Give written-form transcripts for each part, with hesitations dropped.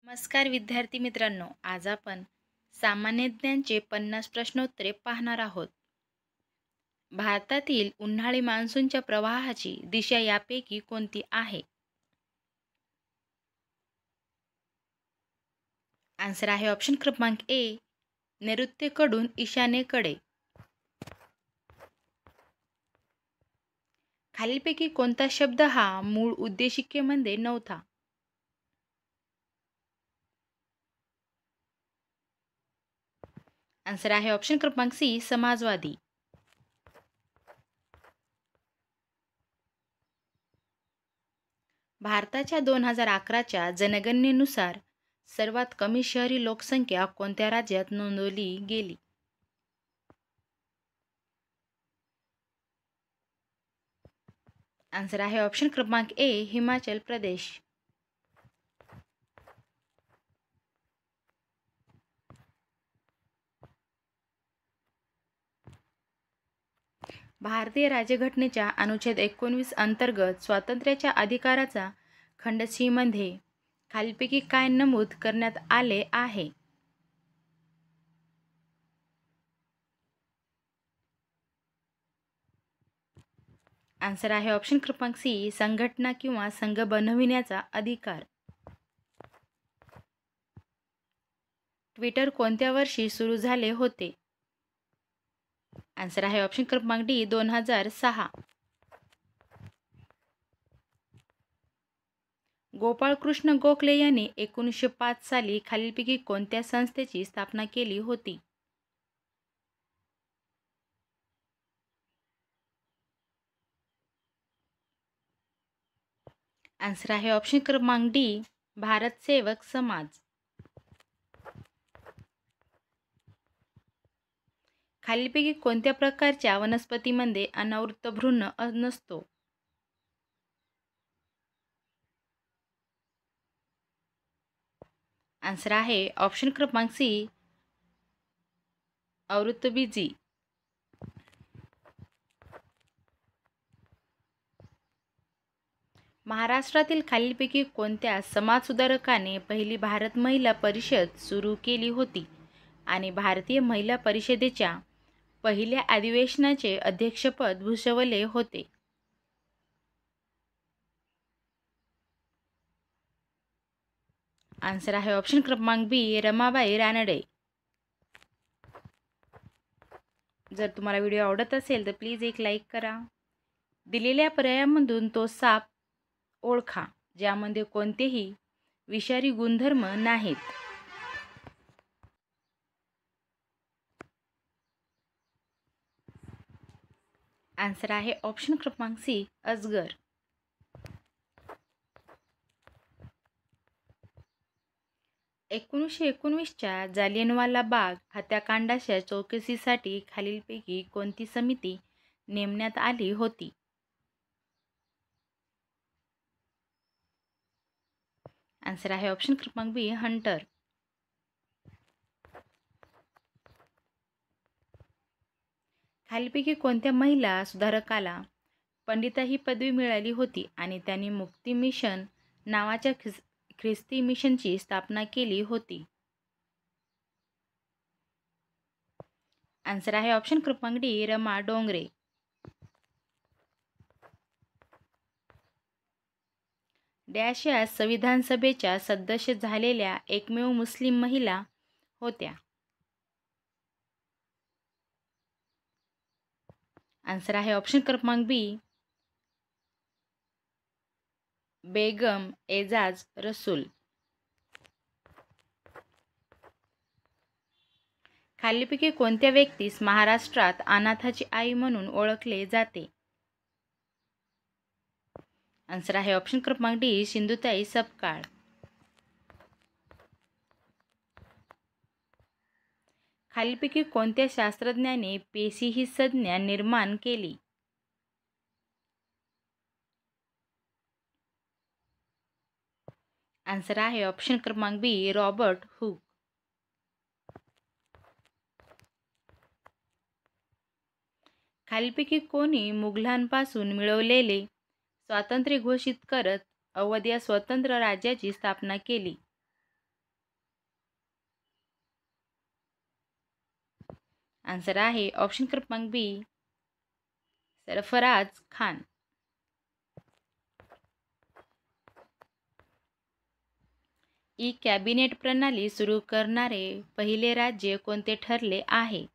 नमस्कार विद्यार्थी मित्रांनो, आज आपण सामान्य ज्ञानचे 50 प्रश्नोत्तरे पाहणार आहोत. भारतातील उन्हाळी मान्सूनच्या प्रवाहाची दिशा यापैकी कोणती आहे? आन्सर आहे ऑप्शन क्रमांक ए, नैऋत्येकडून ईशान्येकडे. खालीलपैकी कोणता शब्द हा मूळ उद्देशिकेमध्ये नव्हता? आन्सर आहे ऑप्शन क्रमांक सी, समाजवादी. भारताच्या 2011च्या जनगणनेनुसार सर्वात कमी शहरी लोकसंख्या कोणत्या राज्यात नोंदवली गेली? आन्सर आहे ऑप्शन क्रमांक ए, हिमाचल प्रदेश. भारतीय राज्यघटनेच्या अनुच्छेद 19 अंतर्गत स्वातंत्र्याच्या अधिकाराचा खंड सी मध्ये खालीलपैकी काय नमूद करण्यात आले आहे? आन्सर आहे ऑप्शन क्रमांक सी, संघटना किंवा संघ बनविण्याचा अधिकार. ट्विटर कोणत्या वर्षी सुरू झाले होते? आन्सर आहे ऑप्शन क्रमांक डी, 2006. गोपाळकृष्ण गोखले यांनी 1905 साली खालीलपैकी कोणत्या संस्थेची स्थापना केली होती? आन्सर आहे ऑप्शन क्रमांक डी, भारत सेवक समाज. खालीलपैकी कोणत्या प्रकारच्या वनस्पतीमध्ये अनावृत्त भ्रूण नसतो? आन्सर आहे ऑप्शन क्रमांक सी, आवृतबीजी. महाराष्ट्रातील खालीलपैकी कोणत्या समाजसुधारकाने पहिली भारत महिला परिषद सुरू केली होती आणि भारतीय महिला परिषदेच्या पहिल्या अधिवेशनाचे अध्यक्षपद भूषवले होते? आन्सर आहे ऑप्शन क्रमांक बी, रमाबाई रानडे. जर तुम्हाला व्हिडिओ आवडत असेल तर प्लीज एक लाईक करा. दिलेल्या पर्यायामधून तो साप ओळखा ज्यामध्ये कोणतेही विषारी गुणधर्म नाहीत. आन्सर आहे ऑप्शन क्रमांक सी, अजगर. एकोणीसशे 1919च्या जालियनवाला बाग हत्याकांडाच्या चौकशीसाठी खालीलपैकी कोणती समिती नेमण्यात आली होती? आन्सर आहे ऑप्शन क्रमांक बी, हंटर. खालीलपैकी कोणत्या महिला सुधारकाला पंडिता ही पदवी मिळाली होती आणि त्यांनी मुक्ती मिशन नावाच्या ख्रिस्ती मिशनची स्थापना केली होती? आन्सर आहे ऑप्शन क्रमांक डी, रमा डोंगरे. डॅश या संविधान सभेच्या सदस्य झालेल्या एकमेव मुस्लिम महिला होत्या? आन्सर आहे ऑप्शन क्रमांक बी, बेगम एजाज रसूल. खालीलपैकी कोणत्या व्यक्तीस महाराष्ट्रात अनाथाची आई म्हणून ओळखले जाते? आन्सर आहे ऑप्शन क्रमांक डी, सिंधुताई सपकाळ. खालीलपैकी कोणत्या शास्त्रज्ञाने पेशी ही संज्ञा निर्माण केली? आन्सर आहे ऑप्शन क्रमांक बी, रॉबर्ट हुक. खालीलपैकी कोणी मुघलांपासून मिळवलेले स्वातंत्र्य घोषित करत अवध या स्वतंत्र राज्याची स्थापना केली? आन्सर आहे ऑप्शन क्रमांक बी, सरफराज खान. ई कॅबिनेट प्रणाली सुरू करणारे पहिले राज्य कोणते ठरले आहे?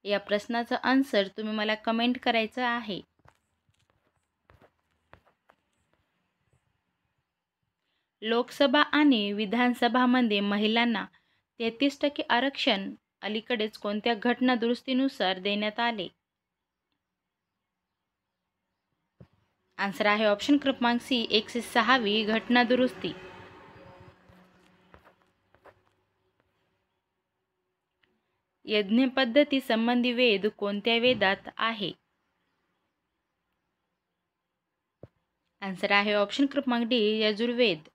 या प्रश्नाचं आन्सर तुम्ही मला कमेंट करायचं आहे. लोकसभा आणि विधानसभामध्ये महिलांना 33% आरक्षण अलीकडेच कोणत्या घटना दुरुस्तीनुसार देण्यात आले? आन्सर आहे ऑप्शन क्रमांक सी, 106वी घटना दुरुस्ती. यज्ञ पद्धती संबंधी वेद कोणत्या वेदात आहे? आन्सर आहे ऑप्शन क्रमांक डी, यजुर्वेद.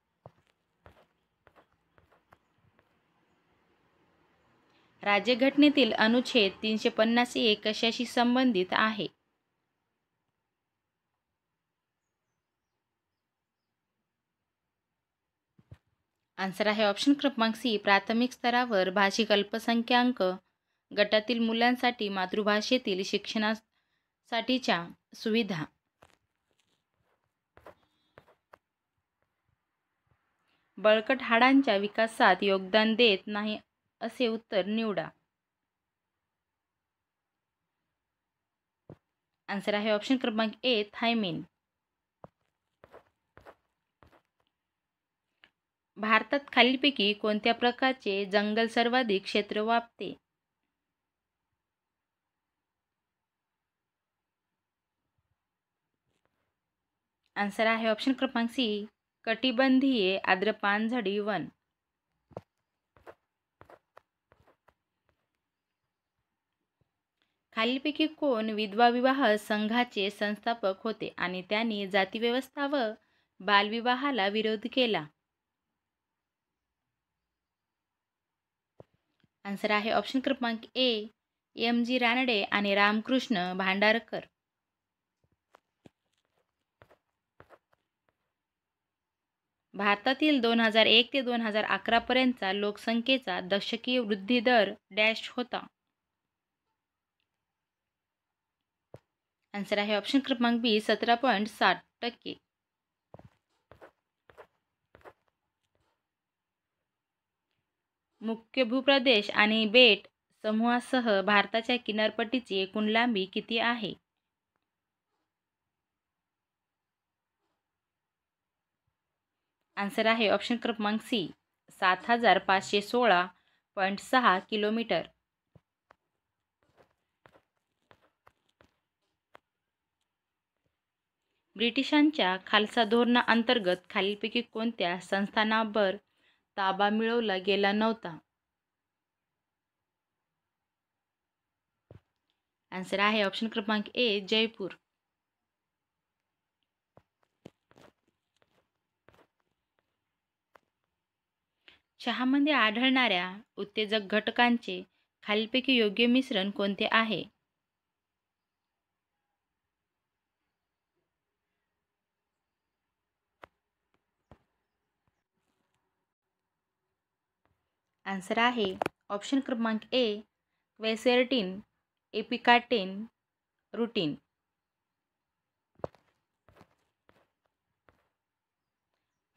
राज्यघटनेतील अनुच्छेद 350 कशाशी संबंधित आहे? आन्सर आहे ऑप्शन क्रमांक सी, प्राथमिक स्तरावर भाषिक अल्पसंख्याक गटातील मुलांसाठी मातृभाषेतील शिक्षणासाठीच्या सुविधा. बळकट हाडांच्या विकासात योगदान देत नाही असे उत्तर निवडा. आन्सर आहे ऑप्शन क्रमांक ए, थायमिन. भारतात खालीलपैकी कोणत्या प्रकारचे जंगल सर्वाधिक क्षेत्र व्यापते? आन्सर आहे ऑप्शन क्रमांक सी, कटिबंधीय आर्द्र पानझडी वन. खालीलपैकी कोण विधवा विवाह संघाचे संस्थापक होते आणि त्यांनी जातीव्यवस्था व बालविवाहाला विरोध केला? आन्सर आहे ऑप्शन क्रमांक ए, एम.जी. रानडे आणि रामकृष्ण भांडारकर. भारतातील 2001 ते 2011 पर्यंतचा लोकसंख्येचा दशकीय वृद्धी दर डॅश होता? आन्सर आहे ऑप्शन क्रमांक बी, 17.7%. मुख्य भूप्रदेश आणि बेट समूहासह भारताच्या किनारपट्टीची एकूण लांबी किती आहे? आन्सर आहे ऑप्शन क्रमांक सी, 7,516.6 किलोमीटर. ब्रिटिशांच्या खालसा धोरणाअंतर्गत खालीलपैकी कोणत्या संस्थानावर ताबा मिळवला गेला नव्हता? आन्सर आहे ऑप्शन क्रमांक ए, जयपूर. चहामध्ये आढळणाऱ्या उत्तेजक घटकांचे खालीलपैकी योग्य मिश्रण कोणते आहे? आन्सर आहे ऑप्शन क्रमांक ए, क्वेसेरटिन, एपिकाटेन, रुटीन.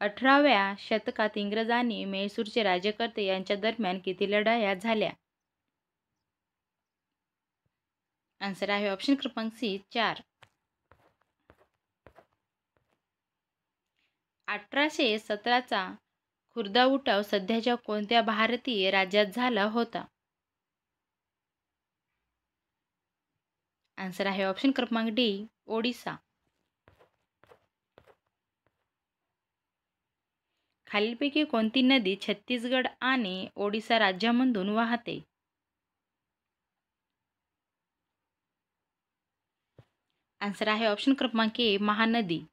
अठराव्या शतकात इंग्रजांनी म्हैसूरचे राज्यकर्ते यांच्या दरम्यान किती लढाया झाल्या? आन्सर आहे ऑप्शन क्रमांक सी, 4. 1817चा खुर्दा उठाव सध्याच्या कोणत्या भारतीय राज्यात झाला होता? आन्सर आहे ऑप्शन क्रमांक डी, ओडिसा. खालीलपैकी कोणती नदी छत्तीसगड आणि ओडिसा राज्यामधून वाहते? आन्सर आहे ऑप्शन क्रमांक ए, महानदी.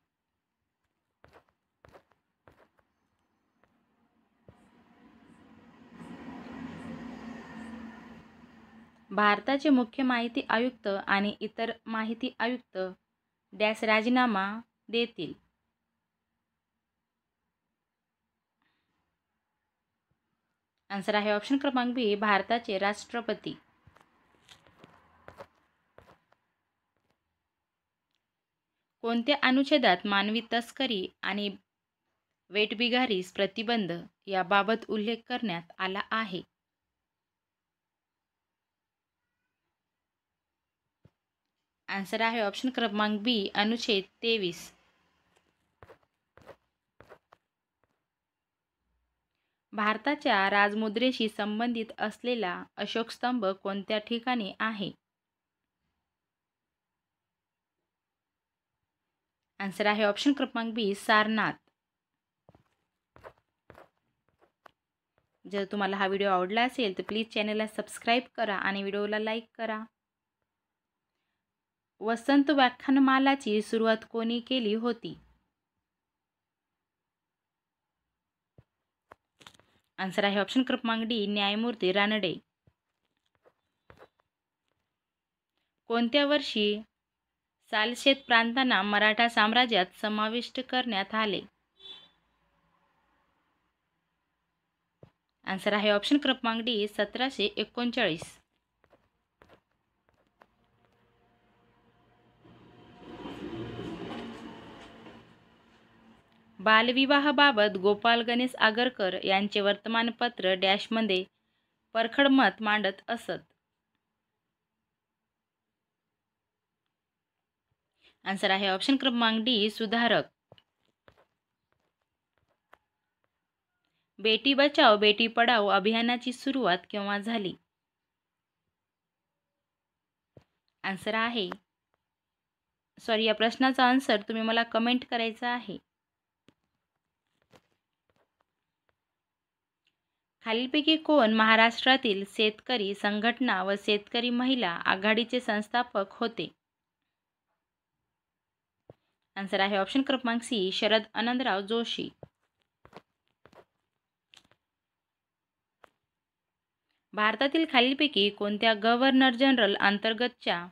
भारताचे मुख्य माहिती आयुक्त आणि इतर माहिती आयुक्त डॅश राजीनामा देतील? आन्सर आहे ऑप्शन क्रमांक बी, भारताचे राष्ट्रपती. कोणत्या अनुच्छेदात मानवी तस्करी आणि वेठबिगारीस प्रतिबंध याबाबत उल्लेख करण्यात आला आहे? आन्सर आहे ऑप्शन क्रमांक बी, अनुच्छेद 23. भारताच्या राजमुद्रेशी संबंधित असलेला अशोक स्तंभ कोणत्या ठिकाणी आहे? आन्सर आहे ऑप्शन क्रमांक बी, सारनाथ. जर तुम्हाला हा व्हिडिओ आवडला असेल तर प्लीज चॅनलला सबस्क्राईब करा आणि व्हिडिओला लाईक करा. वसंत व्याख्यानमालाची सुरुवात कोणी केली होती? आन्सर आहे ऑप्शन क्रमांक डी, न्यायमूर्ती रानडे. कोणत्या वर्षी सालशेत प्रांतांना मराठा साम्राज्यात समाविष्ट करण्यात आले? आन्सर आहे ऑप्शन क्रमांक डी, 1739. बालविवाहाबाबत गोपाल गणेश आगरकर यांचे वर्तमानपत्र डॅशमध्ये परखड मत मांडत असत? आन्सर आहे ऑप्शन क्रमांक डी, सुधारक. बेटी बचाओ बेटी पढाओ अभियानाची सुरुवात केव्हा झाली? आन्सर आहे या प्रश्नाचा आन्सर तुम्ही मला कमेंट करायचा आहे. खालीलपैकी कोण महाराष्ट्रातील शेतकरी संघटना व शेतकरी महिला आघाडीचे संस्थापक होते? आन्सर आहे ऑप्शन क्रमांक सी, शरद आनंदराव जोशी. भारतातील खालीलपैकी कोणत्या गव्हर्नर जनरल अंतर्गतच्या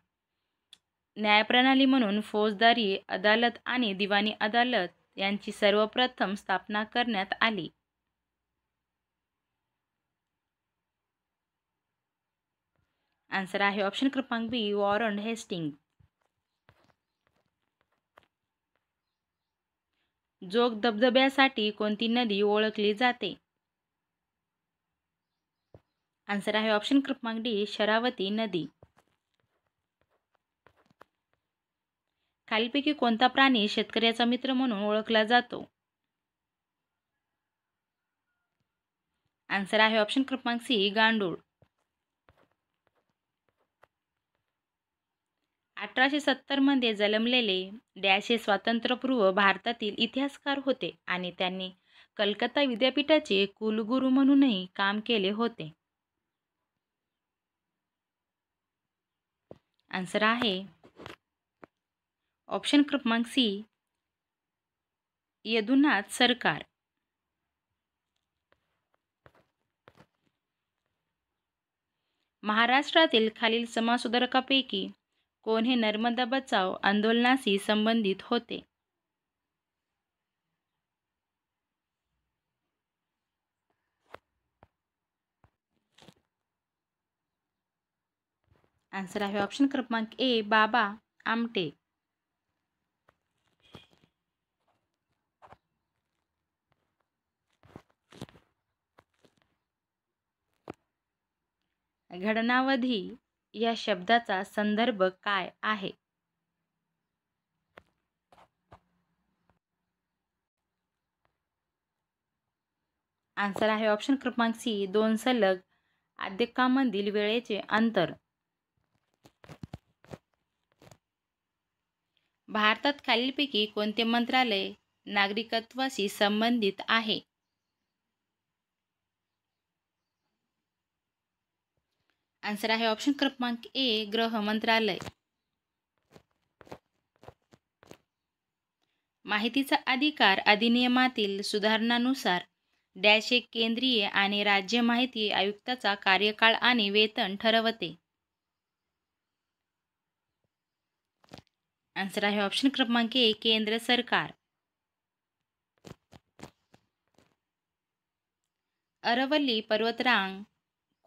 न्यायप्रणाली म्हणून फौजदारी अदालत आणि दिवाणी अदालत यांची सर्वप्रथम स्थापना करण्यात आली? आन्सर आहे ऑप्शन क्रमांक बी, वॉरन हेस्टिंग. जोग धबधब्यासाठी कोणती नदी ओळखली जाते? आन्सर आहे ऑप्शन क्रमांक डी, शरावती नदी. खालीलपैकी कोणता प्राणी शेतकऱ्याचा मित्र म्हणून ओळखला जातो? आन्सर आहे ऑप्शन क्रमांक सी, गांडूळ. 1870 मध्ये जन्मलेले डॅश हे स्वातंत्र्यपूर्व भारतातील इतिहासकार होते आणि त्यांनी कलकत्ता विद्यापीठाचे कुलगुरू म्हणूनही काम केले होते. आन्सर आहे ऑप्शन क्रमांक सी, यदुनाथ सरकार. महाराष्ट्रातील खालील समाजसुधारकापैकी कोण हे नर्मदा बचाव आंदोलनाशी संबंधित होते? आन्सर आहे ऑप्शन क्रमांक ए, बाबा आमटे. घडणावधी या शब्दाचा संदर्भ काय आहे? आन्सर आहे ऑप्शन क्रमांक सी, 2 सलग आद्यकांमधील वेळेचे अंतर. भारतात खालीलपैकी कोणते मंत्रालय नागरिकत्वाशी संबंधित आहे? आन्सर आहे ऑप्शन क्रमांक ए, गृह मंत्रालय. माहितीचा अधिकार अधिनियमातील सुधारणांनुसार डॅश एक केंद्रीय आणि राज्य माहिती आयुक्ताचा कार्यकाळ आणि वेतन ठरवते? आन्सर आहे ऑप्शन क्रमांक ए, केंद्र सरकार. अरवल्ली पर्वतरांग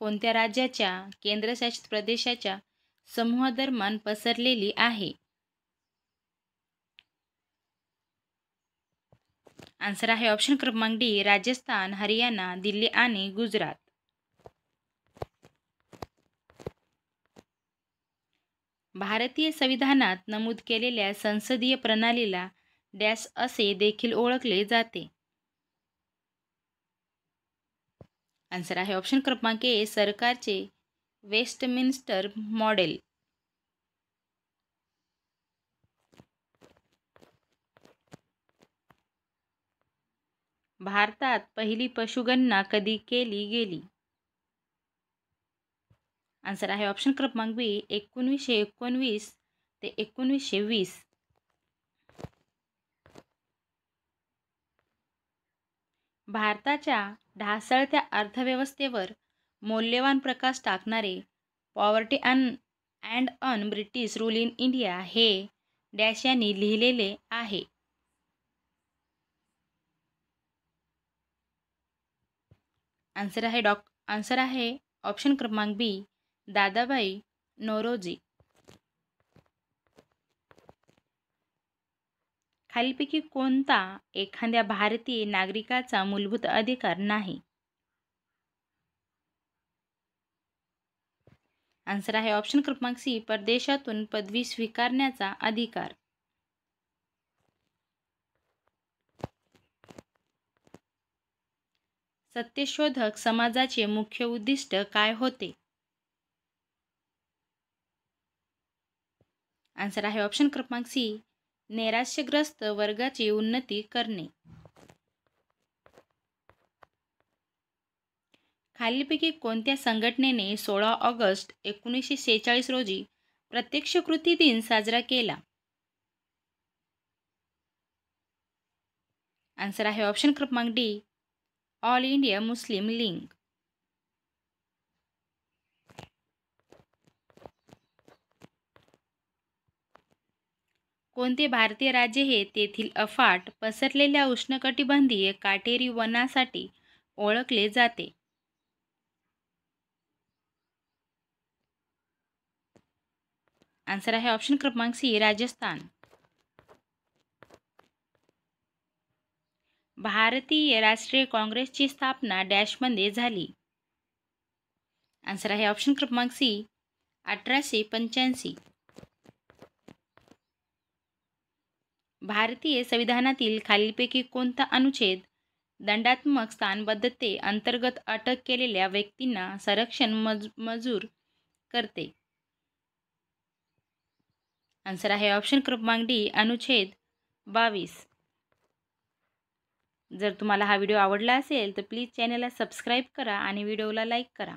कोणत्या राज्याच्या केंद्रशासित प्रदेशाच्या समूहादरम्यान पसरलेली आहे? आन्सर आहे ऑप्शन क्रमांक डी राजस्थान, हरियाणा, दिल्ली आणि गुजरात. भारतीय संविधानात नमूद केलेल्या संसदीय प्रणालीला डॅश असे देखील ओळखले जाते. आन्सर आहे ऑप्शन क्रमांक ए सरकारचे वेस्टमिन्स्टर मॉडेल. भारतात पहिली पशुगणना कधी केली गेली? आन्सर आहे ऑप्शन क्रमांक बी 1919 ते 1920. भारताच्या ढासळत्या अर्थव्यवस्थेवर मौल्यवान प्रकाश टाकणारे poverty and un British rule in India हे डॅश यांनी लिहिलेले आहे. आन्सर आहे ऑप्शन क्रमांक बी दादाभाई नौरोजी. खालीलपैकी कोणता एखाद्या भारतीय नागरिकाचा मूलभूत अधिकार नाही? आन्सर आहे ऑप्शन क्रमांक सी परदेशातून पदवी स्वीकारण्याचा अधिकार. सत्यशोधक समाजाचे मुख्य उद्दिष्ट काय होते? आन्सर आहे ऑप्शन क्रमांक सी नैराश्यग्रस्त वर्गाची उन्नती करणे. खालीलपैकी कोणत्या संघटनेने 16 ऑगस्ट 1946 रोजी प्रत्यक्ष कृती दिन साजरा केला? आन्सर आहे ऑप्शन क्रमांक D all India Muslim league. कोणते भारतीय राज्य हे तेथील अफाट पसरलेल्या उष्णकटिबंधीय काटेरी वनासाठी ओळखले जाते? आन्सर आहे ऑप्शन क्रमांक सी राजस्थान. भारतीय राष्ट्रीय काँग्रेसची स्थापना डॅशमध्ये झाली? आन्सर आहे ऑप्शन क्रमांक सी 1885. भारतीय संविधानातील खालीलपैकी कोणता अनुच्छेद दंडात्मक स्थानबद्धते अंतर्गत अटक केलेल्या व्यक्तींना संरक्षण मंजूर करते? आन्सर आहे ऑप्शन क्रमांक डी अनुच्छेद 22. जर तुम्हाला हा व्हिडिओ आवडला असेल तर प्लीज चॅनलला सबस्क्राईब करा आणि व्हिडिओला लाईक करा.